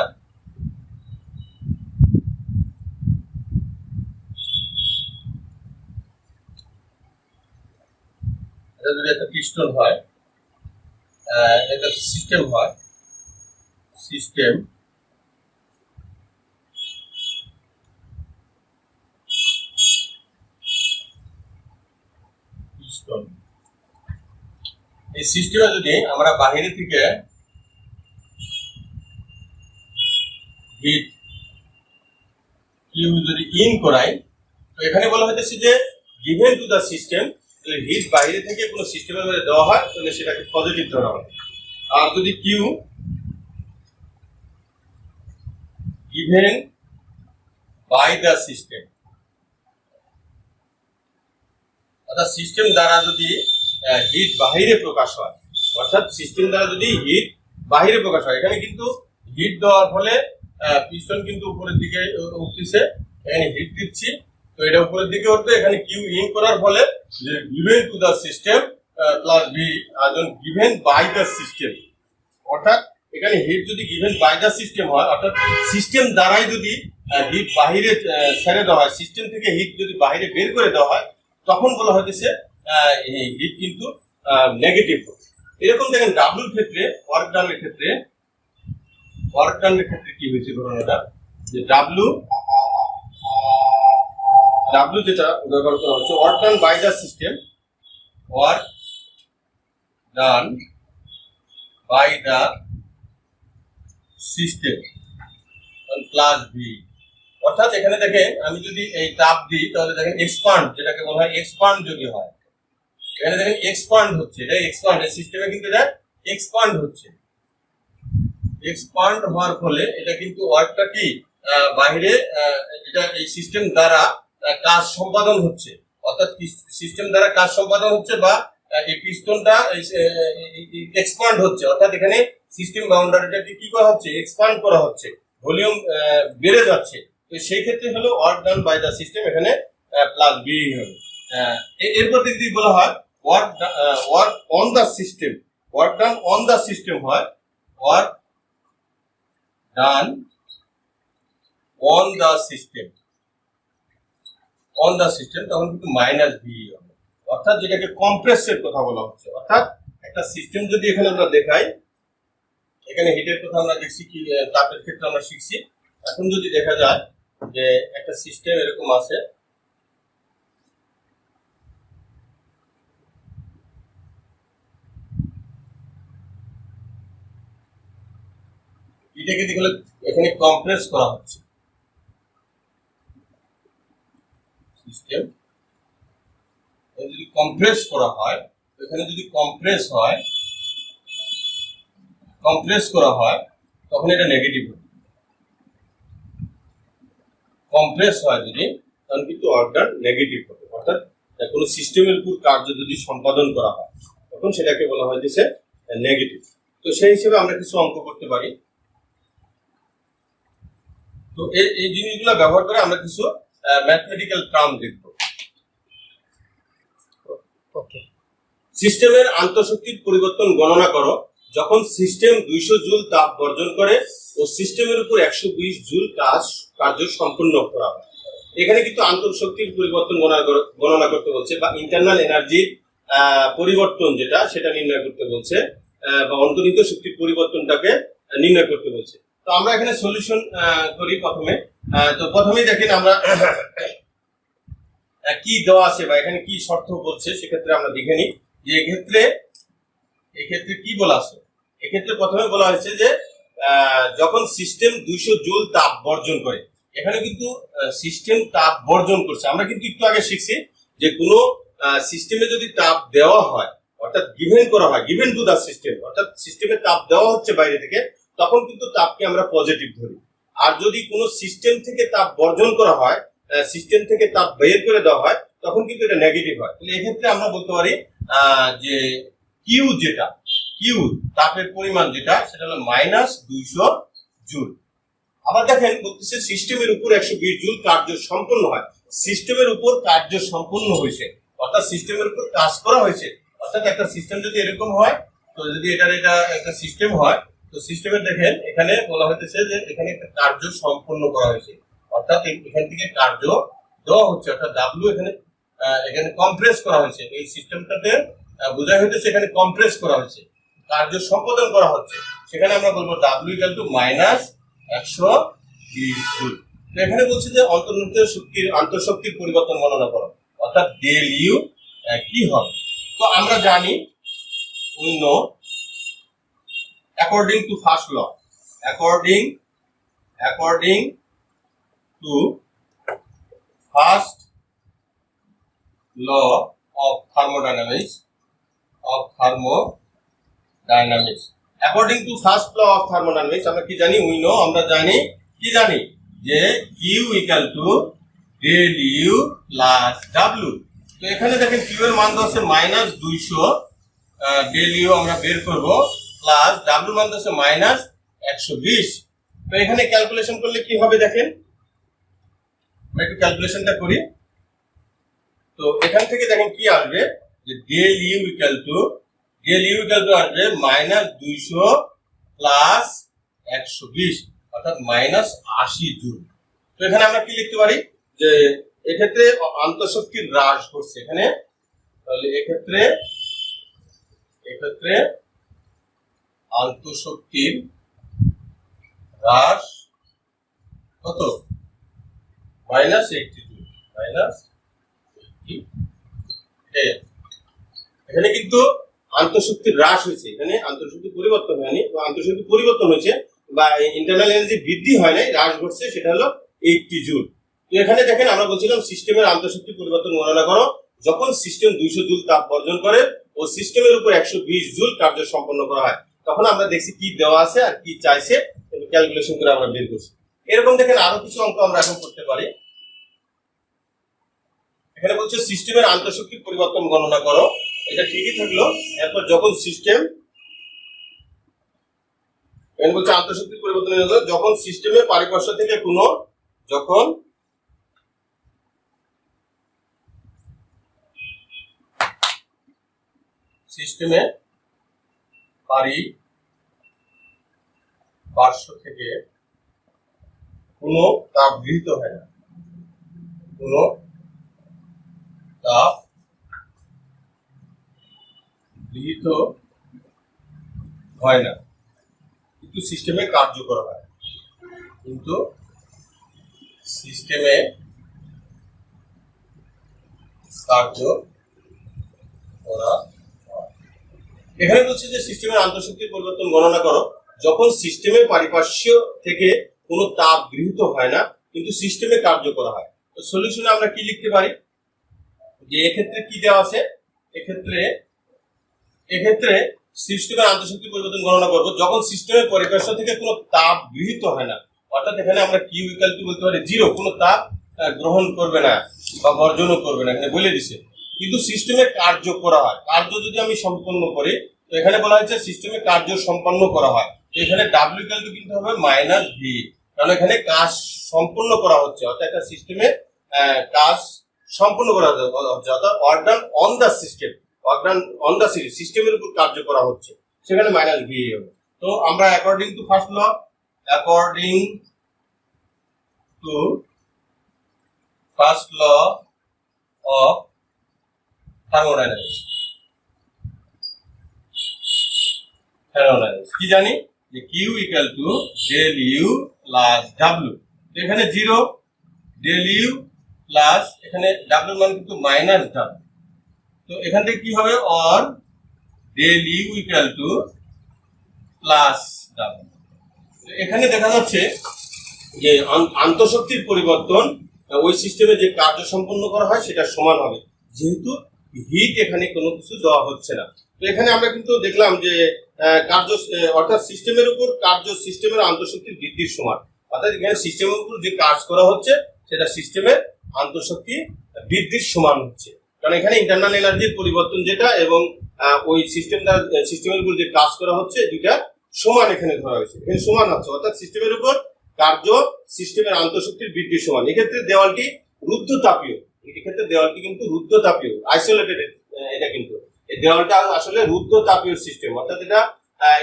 এটা যদি একটা পিস্টন হয়, এটা সিস্টেম হয়, সিস্টেম এই সিস্টেমে যদি আমরা বাইরে থেকে হিট কিউ যদি ইন করাই, তো এখানে বলা হইতেছে যে given to the system, heat বাইরে থেকে কোনো সিস্টেমের মধ্যে দেওয়া হয় তাহলে সেটাকে পজিটিভ ধরা হয়। আর যদি Q given by the system, অর্থাৎ সিস্টেম দ্বারা যদি হিট বাহিরে প্রকাশ হয়, অর্থাৎ সিস্টেম দ্বারা যদি হিট বাহিরে প্রকাশ হয়, এখানে কিন্তু হিট দেওয়ার ফলে পিস্টন কিন্তু উপরের দিকে উঠতেছে, এখানে হিট দিচ্ছি তো এটা উপরের দিকে উঠবে। এখানে কিউ ইন করার ফলে যে given to the system plus V, আর যখন গিভেন বাই দা সিস্টেম, অর্থাৎ এখানে হিট যদি গিভেন বাই দা সিস্টেম হয়, অর্থাৎ সিস্টেম দ্বারাই যদি হিট বাহিরে ছেড়ে দেওয়া হয়, সিস্টেম থেকে হিট যদি বাহিরে বের করে দেওয়া হয়, তখন বলা হইতেছে হিট কিন্তু নেগেটিভ। এরকম দেখেন ডাব্লুর ক্ষেত্রে, ওয়ার্ক ডানের ক্ষেত্রে কি হয়েছে ঘটনাটা, যে ডাব্লু যেটা ব্যবহার করা হচ্ছে work done by the system, work done by the system plus V. অর্থাৎ এখানে দেখেন আমি যদি এই তাপ দিই তাহলে দেখেন এক্সপান্ড, যেটাকে বলা হয় এক্সপান্ড যদি হয়, এখানে দেখেন এক্সপান্ড হচ্ছে, এটা এক্সপান্ড, এই সিস্টেমে কিন্তু এটা এক্সপান্ড হচ্ছে। এক্সপান্ড হওয়ার ফলে এটা কিন্তু ওয়ার্কটা কি বাইরে এটা এই সিস্টেম দ্বারা কাজ সম্পাদন হচ্ছে, অর্থাৎ সিস্টেম দ্বারা কাজ সম্পাদন হচ্ছে বা এই পিস্টনটা এক্সপান্ড হচ্ছে, অর্থাৎ এখানে সিস্টেম বাউন্ডারিটাকে কি করা হচ্ছে, এক্সপান্ড করা হচ্ছে, ভলিউম বেড়ে যাচ্ছে। তো সেই ক্ষেত্রে হলো work done by the system, এখানে প্লাস বি হবে। এরপর যদি বলা হয় work on the system, work done on the system হয় work done on the system, on the system, তখন কিন্তু মাইনাস বি হবে, অর্থাৎ যেটাকে কম্প্রেসের কথা বলা হচ্ছে। অর্থাৎ একটা সিস্টেম যদি এখানে আমরা দেখাই, এখানে হিটের কথা আমরা দেখছি, কি তাপের ক্ষেত্রে আমরা শিখছি। এখন যদি দেখা যায় যে একটা সিস্টেম এরকম আছে, এটাকে দেখলে এখানে কম্প্রেস করা হচ্ছে, সিস্টেম যদি কম্প্রেস করা হয়, এখানে যদি কম্প্রেস করা হয় তখন এটা নেগেটিভ হবে। কম্প্রেস হয় যদি, তখন কিন্তু অর্ডার নেগেটিভ হবে, অর্থাৎ কোনো সিস্টেমের উপর কার্য যদি সম্পাদন করা হয় তখন সেটাকে বলা হয় যে নেগেটিভ। তো সেই হিসেবে আমরা কিছু অঙ্ক করতে পারি। তো এই জিনিসগুলো ব্যবহার করে আমরা কিছু ম্যাথমেটিক্যাল টার্ম দেখব। ওকে, সিস্টেমের আন্তঃশক্তির পরিবর্তন গণনা করো যখন সিস্টেম 200 জুল তাপ বর্জন করে ও সিস্টেমের উপর 120 জুল কার্য সম্পূর্ণ করা হয়। এখানে কিন্তু আন্তঃশক্তির পরিবর্তন গণনা করতে বলছে, বা ইন্টারনাল এনার্জি পরিবর্তন যেটা সেটা নির্ণয় করতে বলছে, বা অন্তর্নিহিত শক্তির পরিবর্তনটাকে নির্ণয় করতে বলছে। তো আমরা এখানে সলিউশন করি প্রথমে। তো প্রথমেই দেখেন আমরা কি দেওয়া আছে বা এখানে কি শর্ত বলছে, সেক্ষেত্রে আমরা দেখে নিই যে এক্ষেত্রে কি বলা আছে। এক্ষেত্রে প্রথমে বলা হয়েছে যে যখন সিস্টেম 200 জুল তাপ বর্জন করে, এখানে কিন্তু সিস্টেম তাপ বর্জন করছে। আমরা কিন্তু একটু আগে শিখছি যে কোনো সিস্টেমে যদি তাপ দেওয়া হয়, অর্থাৎ গিভেন করা হয়, গিভেন টু দা সিস্টেম, অর্থাৎ সিস্টেমে তাপ দেওয়া হচ্ছে বাইরে থেকে, তখন কিন্তু তাপকে আমরা পজিটিভ ধরি। আর যদি কোনো সিস্টেম থেকে তাপ বর্জন করা হয়, সিস্টেম থেকে তাপ বের করে দেওয়া হয়, তখন কিন্তু এটা নেগেটিভ হয়। তাহলে এক্ষেত্রে আমরা বলতে পারি যে কিউ তাপের পরিমাণ যেটা, সেটা হলো -200 জুল। আবার দেখেন বলতেছে সিস্টেমের উপর 120 জুল কার্য সম্পন্ন হয়। সিস্টেমের উপর কার্য সম্পন্ন হয়েছে, অর্থাৎ সিস্টেমের উপর কাজ করা হয়েছে। অর্থাৎ একটা সিস্টেম যদি এরকম হয়, তো যদি এটা একটা সিস্টেম হয়, তো সিস্টেমের দেখেন এখানে বলা হইতেছে যে এখানে একটা কার্য সম্পন্ন করা হয়েছে, অর্থাৎ এখান থেকে কার্য দেওয়া হচ্ছে, অর্থাৎ ডাব্লিউ এখানে কম্প্রেস করা হয়েছে। এই সিস্টেমটাতে বোঝা হইতেছে এখানে কম্প্রেস করা হয়েছে, কার্য সম্পাদন করা হচ্ছে। সেখানে আমরা বলবো ডাব্লিউ ইকুয়াল টু -120 জুল। এখানে বলছে যে আন্তঃশক্তির পরিবর্তন গণনা করো, অর্থাৎ ডেল ইউ কি হবে। তো আমরা জানি, we know according to first law, according to first law of thermodynamics, according to first law of thermodynamics আমরা কি জানি, we know, আমরা জানি কি জানি যে Q equal to del U plus W। তো এখানে দেখেন Q এর মান আছে -200, del U আমরা বের করব, প্লাস W মান আছে -120। তো এখানে ক্যালকুলেশন করলে কি হবে দেখেন, আমরা একটু ক্যালকুলেশনটা করি। তো এখান থেকে দেখেন কি আসবে যে del U equal to আসবে -200 প্লাস 120, অর্থাৎ -80 জুল। তো এখানে আমরা কি লিখতে পারি যে এক্ষেত্রে আন্তঃশক্তির হ্রাস ঘটছে এখানে, তাহলে এক্ষেত্রে আন্তঃশক্তির হ্রাস কত, -80 জুল, এখানে কিন্তু আন্তঃশক্তির হ্রাস হয়েছে, এখানে আন্তঃশক্তি পরিবর্তন হয়নি, আন্তঃশক্তি পরিবর্তন হয়েছে বা ইন্টারনাল এনার্জি বৃদ্ধি হয় নাই, হ্রাস ঘটছে, সেটা হলো 80 জুল। তো এখানে দেখেন আমরা বলছিলাম সিস্টেমের আন্তঃশক্তি পরিবর্তন গণনা করো যখন সিস্টেম 200 জুল তাপ বর্জন করে ও সিস্টেমের উপর 120 জুল কার্য সম্পন্ন করা হয়। তখন আমরা দেখছি কি দেওয়া আছে আর কি চাইছে ক্যালকুলেশন করে আমরা বের করছি। এরকম দেখেন আরো কিছু অঙ্ক আমরা এখন করতে পারি। এখানে বলছে সিস্টেমের আন্তঃশক্তির পরিবর্তন গণনা করো, এটা ঠিকই থাকলো। এরপর যখন সিস্টেম, এখানে বলছে আন্তঃশক্তির পরিবর্তন যখন সিস্টেমের পারিপার্শ্ব থেকে কোনো, যখন সিস্টেমে পারিপার্শ্ব থেকে কোনো তাপ গৃহীত হয় না, কোনো তাপ গৃহীত হয় না, কিন্তু সিস্টেমে কার্যকর হয়, কিন্তু সিস্টেমে কার্য করা হয়। এখানে বলছে যে সিস্টেমের আন্তঃশক্তির পরিবর্তন গণনা করো যখন সিস্টেমের পারিপার্শ্ব থেকে কোনো তাপ গৃহীত হয় না কিন্তু সিস্টেমে কার্য করা হয়। তো সলিউশনে আমরা কি লিখতে পারি যে এক্ষেত্রে কি দেওয়া আছে, এক্ষেত্রে সিস্টেমের আন্তঃশক্তির পরিবর্তন গণনা করব যখন সিস্টেমের পারিপার্শ্ব থেকে কোনো তাপ গৃহীত হয় না, অর্থাৎ এখানে আমরা কিউ ইকুয়াল টু বলতে পারি 0, কোনো তাপ গ্রহণ করবে না বা বর্জনও করবে না, এখানে বলে দিছে, কিন্তু সিস্টেমে কার্য করা হয়। কার্য যদি আমি সম্পন্ন করি, তো এখানে বলা হয়েছে সিস্টেমে কার্য সম্পন্ন করা হয়, তো এখানে ডাব্লিউ ইকুয়াল টু কিন্তু হবে মাইনাস ভি, কারণ এখানে কাজ সম্পন্ন করা হচ্ছে, অর্থাৎ একটা সিস্টেমে কাজ সম্পন্ন করা হচ্ছে, অর্থাৎ work done on the system, work done on the সিস্টেমের উপর কার্য করা হচ্ছে, সেখানে মাইনাস ভি হবে। তো আমরা according to first law, according to first law of thermodynamics কি জানি যে Q equal to del U plus W, এখানে 0, ডেল ইউ প্লাস এখানে ডাব্লিউ মান কিন্তু মাইনাস ডাব্লিউ, তো এখান থেকে কি হবে or del U equal to plus W. এখানে দেখা যাচ্ছে যে আন্তঃশক্তির পরিবর্তন ওই সিস্টেমে যে কার্য সম্পন্ন করা হয় সেটা সমান হবে, যেহেতু হিট এখানে কোনো কিছু দেওয়া হচ্ছে না। তো এখানে আমরা কিন্তু দেখলাম যে কার্য অর্থাৎ সিস্টেমের উপর কার্য সিস্টেমের আন্তঃশক্তির বৃদ্ধির সমান, অর্থাৎ এখানে সিস্টেমের উপর যে কাজ করা হচ্ছে সেটা সিস্টেমের আন্তঃশক্তি বৃদ্ধির সমান হচ্ছে, কারণ এখানে ইন্টারনাল এনার্জির পরিবর্তন যেটা এবং ওই সিস্টেমের উপর যে কাজ করা হচ্ছে দুইটা সমান এখানে ধরা হয়েছে, এখানে সমান হচ্ছে, অর্থাৎ সিস্টেমের উপর কার্য সিস্টেমের আন্তঃশক্তির বৃদ্ধির সমান। এক্ষেত্রে দেওয়ালটি রুদ্ধতাপীয়, এক্ষেত্রে দেওয়ালটি কিন্তু রুদ্ধতাপীয়, আইসোলেটেড, এটা কিন্তু এই দেওয়ালটা আসলে রুদ্ধতাপীয় সিস্টেম, অর্থাৎ এটা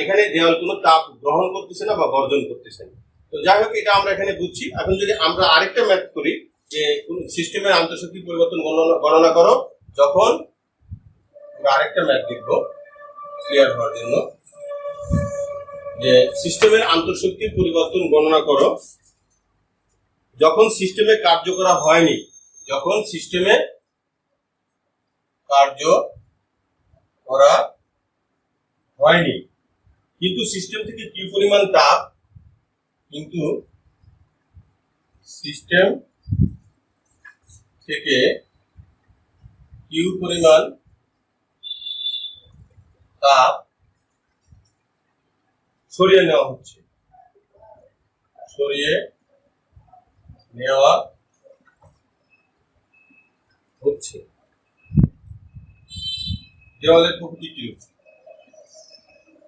এখানে দেওয়াল কোনো তাপ গ্রহণ করতেছে না বা বর্জন করতেছে না। তো যাই হোক, এটা আমরা এখানে বুঝছি। এখন যদি আমরা আরেকটা ম্যাথ করি যে সিস্টেমের আন্তঃশক্তির পরিবর্তন গণনা করো যখন, আরেকটা ম্যাথ দেখবো ক্লিয়ার হওয়ার জন্য, যে সিস্টেমের আন্তঃশক্তির পরিবর্তন গণনা করো যখন সিস্টেমে কার্য করা হয়নি, যখন সিস্টেমে কার্য করা হয়নি কিন্তু সিস্টেম থেকে কি পরিমাণ তাপ, কিন্তু সিস্টেম থেকে কি পরিমাণ তাপ সরিয়ে নেওয়া হচ্ছে, সরিয়ে নেওয়া হচ্ছে। দেওয়ালের প্রকৃতি কি?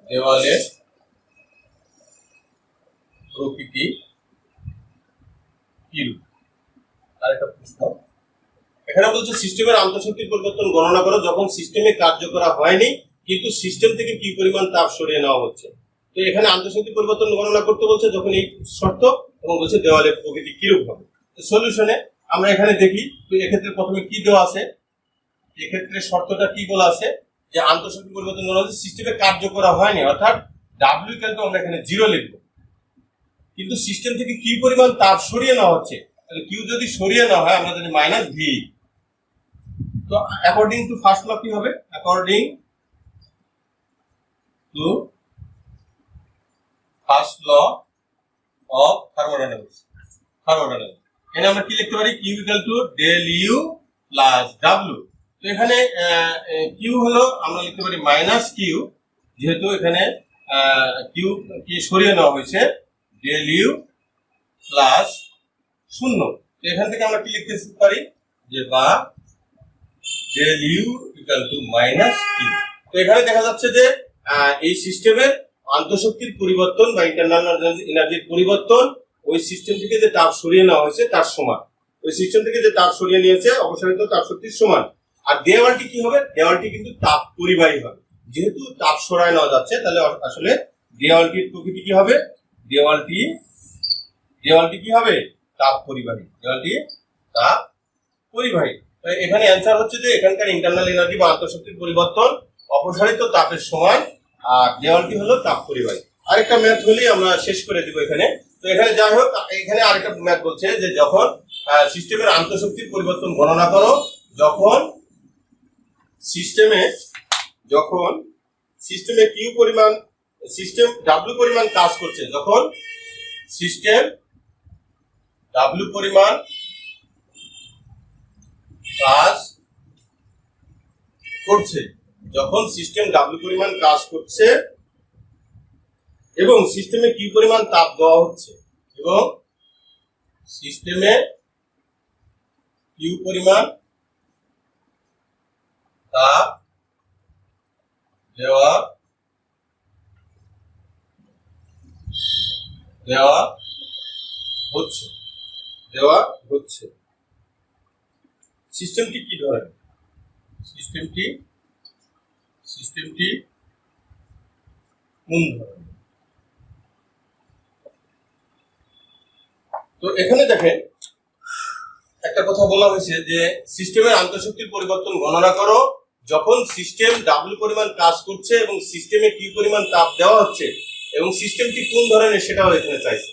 দেওয়ালের প্রকৃতি কিরূপ? আরেকটা প্রশ্ন এখানে বলছে সিস্টেমের আন্তঃশক্তির পরিবর্তন গণনা করো যখন সিস্টেমে কার্য করা হয়নি কিন্তু সিস্টেম থেকে কি পরিমাণ তাপ সরিয়ে নেওয়া হচ্ছে। তো এখানে আন্তঃশক্তি পরিবর্তন গণনা করতে বলছে যখন এই শর্ত, এবং বলছে দেওয়ালের প্রকৃতি কিরূপ হবে। সলিউশনে আমরা এখানে দেখি, তো এক্ষেত্রে প্রথমে কি দেওয়া আছে, এক্ষেত্রে শর্তটা কি বলা আছে যে আন্তঃশক্তি পরিবর্তন গণনা হচ্ছে সিস্টেমে কার্য করা হয়নি, অর্থাৎ ডাব্লিউ কিন্তু আমরা এখানে 0 লিখব, কিন্তু সিস্টেম থেকে কি পরিমাণ তাপ সরিয়ে নেওয়া হচ্ছে, তাহলে কিউ যদি সরিয়ে নেওয়া হয় আমরা জানি মাইনাস ভি। তো অ্যাকর্ডিং টু ফার্স্ট ল কি হবে, according to first law of thermodynamics, এখানে আমরা কি লিখতে পারি, Q equal to del U plus W. তো এখানে কিউ হলো আমরা লিখতে পারি মাইনাস কিউ, যেহেতু এখানে কিউ কি সরিয়ে নেওয়া হয়েছে ডেল ইউ প্লাস 0। তো এখান থেকে আমরা কি লিখতে পারি যে বা del U equal to minus Q. তো এখানে দেখা যাচ্ছে যে এই সিস্টেমের আন্তঃশক্তির পরিবর্তন বা ইন্টারনাল এনার্জির পরিবর্তন ওই সিস্টেম থেকে যে তাপ সরিয়ে নেওয়া হয়েছে তার সমান। ওই সিস্টেম থেকে যে তাপ সরিয়ে নিয়েছে অপসারিত তাপ শক্তির সমান। আর দেওয়ালটি কি হবে? দেওয়ালটি কিন্তু তাপ পরিবাহী হবে। যেহেতু তাপ সরায় নেওয়া যাচ্ছে তাহলে আসলে দেওয়ালটির প্রকৃতি কি হবে? দেওয়ালটি কি হবে? তাপ পরিবাহী। দেওয়ালটি তাপ পরিবাহী। এখানে অ্যান্সার হচ্ছে যে এখানকার ইন্টারনাল এনার্জি বা আন্তঃশক্তির পরিবর্তন অপসারিত তাপের সমান, আর দেওয়ালটি হলো তাপ পরিবাহী। আরেকটা ম্যাথ হলেই আমরা শেষ করে দিব এখানে। তো এখানে যাই হোক, এখানে আরেকটা ম্যাথ বলছে যে যখন সিস্টেমের আন্তঃশক্তির পরিবর্তন গণনা করো, যখন সিস্টেমে কিউ পরিমাণ সিস্টেম ডাব্লিউ পরিমাণ কাজ করছে, যখন সিস্টেম ডাব্লিউ পরিমাণ কাজ করছে, যখন সিস্টেম ডাব্লিউ পরিমাণ কাজ করছে এবং সিস্টেমে কিউ পরিমাণ তাপ দেওয়া হচ্ছে, এবং সিস্টেমে কিউ পরিমাণ তাপ দেওয়া হচ্ছে সিস্টেমটি কি ধরনের? সিস্টেমটি কোন ধরনের? তো এখানে দেখেন একটা কথা বলা হয়েছে যে সিস্টেমের আন্তঃশক্তির পরিবর্তন গণনা করো যখন সিস্টেম ডাব্লিউ পরিমাণ কাজ করছে এবং সিস্টেমে কিউ পরিমাণ তাপ দেওয়া হচ্ছে, এবং সিস্টেমটি কোন ধরনের সেটাও এখানে চাইছে।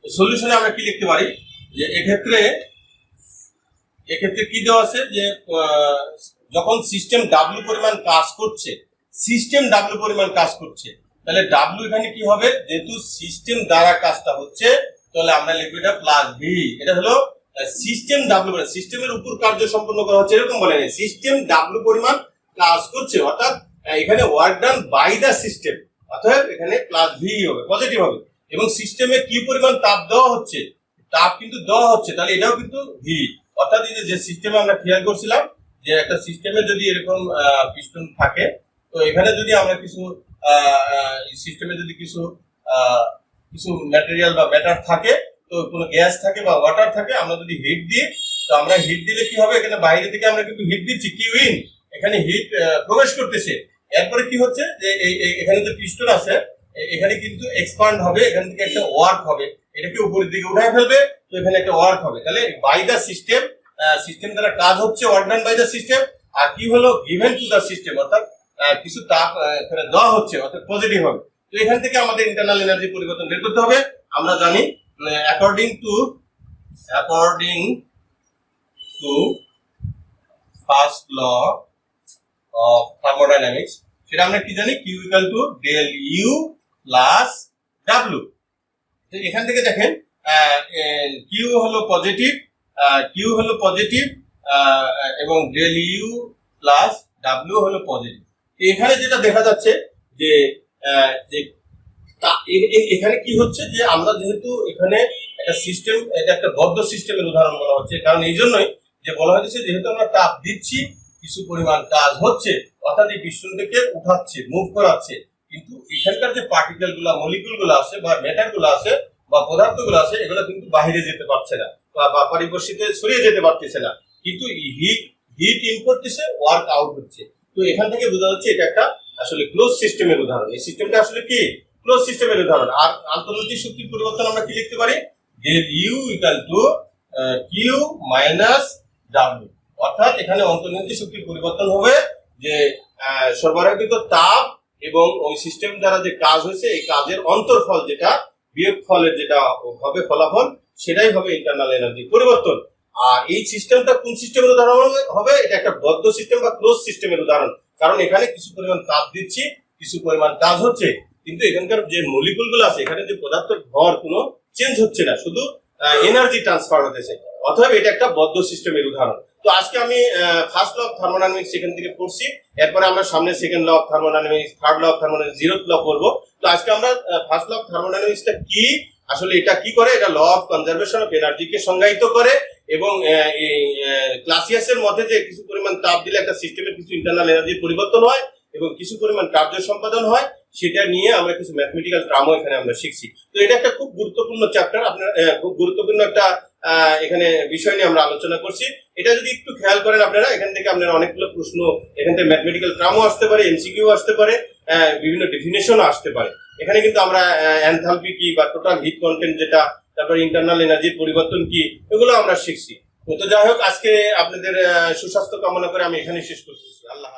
সলিউশনে আমরা কি লিখতে পারি যে এক্ষেত্রে কি দেওয়া আছে যে যখন সিস্টেম ডাব্লিউ পরিমাণ কাজ করছে, তাহলে ডাব্লিউ এখানে কি হবে? যেহেতু সিস্টেম দ্বারা কাজটা হচ্ছে তাহলে আমরা লিখব এটা প্লাস ভি। এটা হলো সিস্টেম ডাব্লিউ, সিস্টেমের উপর কার্য সম্পন্ন করা হচ্ছে এরকম বলে নেই, সিস্টেম ডাব্লিউ পরিমাণ কাজ করছে, অর্থাৎ এখানে work done by the system, অর্থাৎ এখানে প্লাস ভি হবে, পজিটিভ হবে। এবং সিস্টেমে কি পরিমাণ তাপ দেওয়া হচ্ছে, তাহলে এটাও কিন্তু ভি। অর্থাৎ এই যে সিস্টেমে আমরা খেয়াল করছিলাম যে একটা সিস্টেমে যদি এরকম পিস্টন থাকে, তো এখানে যদি আমরা কিছু সিস্টেমে যদি কিছু ম্যাটেরিয়াল বা ম্যাটার থাকে, তো কোনো গ্যাস থাকে বা ওয়াটার থাকে, আমরা যদি হিট দিই, তো আমরা হিট দিলে কি হবে? এখানে বাইরে থেকে আমরা কিন্তু হিট দিচ্ছি, কিউ ইন, এখানে হিট প্রবেশ করতেছে। এরপরে কি হচ্ছে যে এখানে যে পিস্টন আছে এখানে কিন্তু এক্সপান্ড হবে, এখান থেকে একটা ওয়ার্ক হবে, এটাকে উপরের দিকে উঠায় ফেলবে, তো এখানে একটা ওয়ার্ক হবে। তাহলে বাই দ্য সিস্টেম, সিস্টেম দ্বারা কাজ হচ্ছে, work done by the system. আর কি হলো? গিভেন টু দ্য সিস্টেম, অর্থাৎ কিছু তাপ এখানে দেওয়া হচ্ছে, অর্থাৎ পজিটিভ হবে। তো এখান থেকে আমাদের ইন্টারনাল এনার্জি পরিবর্তন বের করতে হবে। আমরা জানি according to first law of thermodynamics, সেটা আমরা কি জানি? Q equal to del U plus W. এখান থেকে দেখেন কিউ হলো পজিটিভ এবং ডেল ইউ প্লাস ডাব্লিউ হলো পজিটিভ। এখানে যেটা দেখা যাচ্ছে যে এখানে কি হচ্ছে যে আমরা যেহেতু এখানে একটা সিস্টেম, এটা একটা বদ্ধ সিস্টেমের উদাহরণ বলা হচ্ছে, কারণ এই জন্যই যে বলা হয়েছে যেহেতু আমরা তাপ দিচ্ছি, কিছু পরিমাণ কাজ হচ্ছে, অর্থাৎ এই পিস্টনটাকে উঠাচ্ছে, মুভ করাচ্ছে, কিন্তু এখানকার যে পার্টিকেল গুলা, মলিকুল গুলো আছে বা ম্যাটার গুলো আছে বা পদার্থ গুলো আছে, এগুলো কিন্তু বাইরে যেতে পারছে না বা পারিপার্শ্বিকে ছড়িয়ে যেতে পারতেছে না, কিন্তু হিট ইন করতেছে, ওয়ার্ক আউট হচ্ছে। তো এখান থেকে বোঝা যাচ্ছে এটা একটা আসলে ক্লোজ সিস্টেমের উদাহরণ। এই সিস্টেমটা আসলে কি? ক্লোজ সিস্টেমের উদাহরণ। আর আন্তঃনৈতিক শক্তির পরিবর্তন আমরা কি লিখতে পারি? Del U equal to Q minus W. অর্থাৎ এখানে অন্তর্নিহিত শক্তির পরিবর্তন হবে যে সরবরাহকৃত তাপ এবং ওই সিস্টেম দ্বারা যে কাজ হয়েছে এই কাজের অন্তর্ফল, যেটা বিয়োগ ফলের যেটা হবে ফলাফল, সেটাই হবে ইন্টারনাল এনার্জি পরিবর্তন। আর এই সিস্টেমটা কোন সিস্টেমের উদাহরণ হবে? এটা একটা বদ্ধ সিস্টেম বা ক্লোজ সিস্টেমের উদাহরণ, কারণ এখানে কিছু পরিমাণ তাপ দিচ্ছি, কিছু পরিমাণ কাজ হচ্ছে, কিন্তু এখানকার যে মলিকুল গুলো আছে, এখানে যে পদার্থের ভর কোনো চেঞ্জ হচ্ছে না, শুধু এনার্জি ট্রান্সফার হতেছে। অতএব এটা একটা বদ্ধ সিস্টেমের উদাহরণ। তো আজকে আমি ফার্স্ট ল অফ থার্মোডাইনামিক্স এখান থেকে পড়ছি, এরপরে আমরা সামনে second law of thermodynamics, third law of thermodynamics, zeroth law করবো। তো আজকে আমরা ফার্স্ট ল অফ থার্মোডাইনামিক্সটা কি, আসলে এটা কি করে, এটা ল অফ কনজারভেশন অফ এনার্জিকে সংজ্ঞায়িত করে এবং ক্লাসিয়াসের মধ্যে যে কিছু পরিমাণ তাপ দিলে একটা সিস্টেমের কিছু ইন্টারনাল এনার্জির পরিবর্তন হয় এবং কিছু পরিমাণ কার্য সম্পাদন হয়, সেটা নিয়ে আমরা কিছু ম্যাথমেটিক্যাল টার্মও এখানে আমরা শিখছি। তো এটা একটা খুব গুরুত্বপূর্ণ চ্যাপ্টার, আপনার খুব গুরুত্বপূর্ণ একটা এখানে বিষয় নিয়ে আমরা আলোচনা করছি। এটা যদি একটু খেয়াল করেন আপনারা, এখান থেকে আপনারা অনেকগুলো প্রশ্ন, এখান থেকে ম্যাথমেটিক্যাল টার্মও আসতে পারে, এমসিকিউ আসতে পারে, বিভিন্ন ডেফিনেশনও আসতে পারে। এখানে কিন্তু আমরা এনথালপি কি বা টোটাল হিট কন্টেন্ট যেটা, তারপর ইন্টারনাল এনার্জির পরিবর্তন কি, এগুলো আমরা শিখছি। তো যাই হোক, আজকে আপনাদের সুস্বাস্থ্য কামনা করে আমি এখানে শেষ করতেছি। আল্লাহ।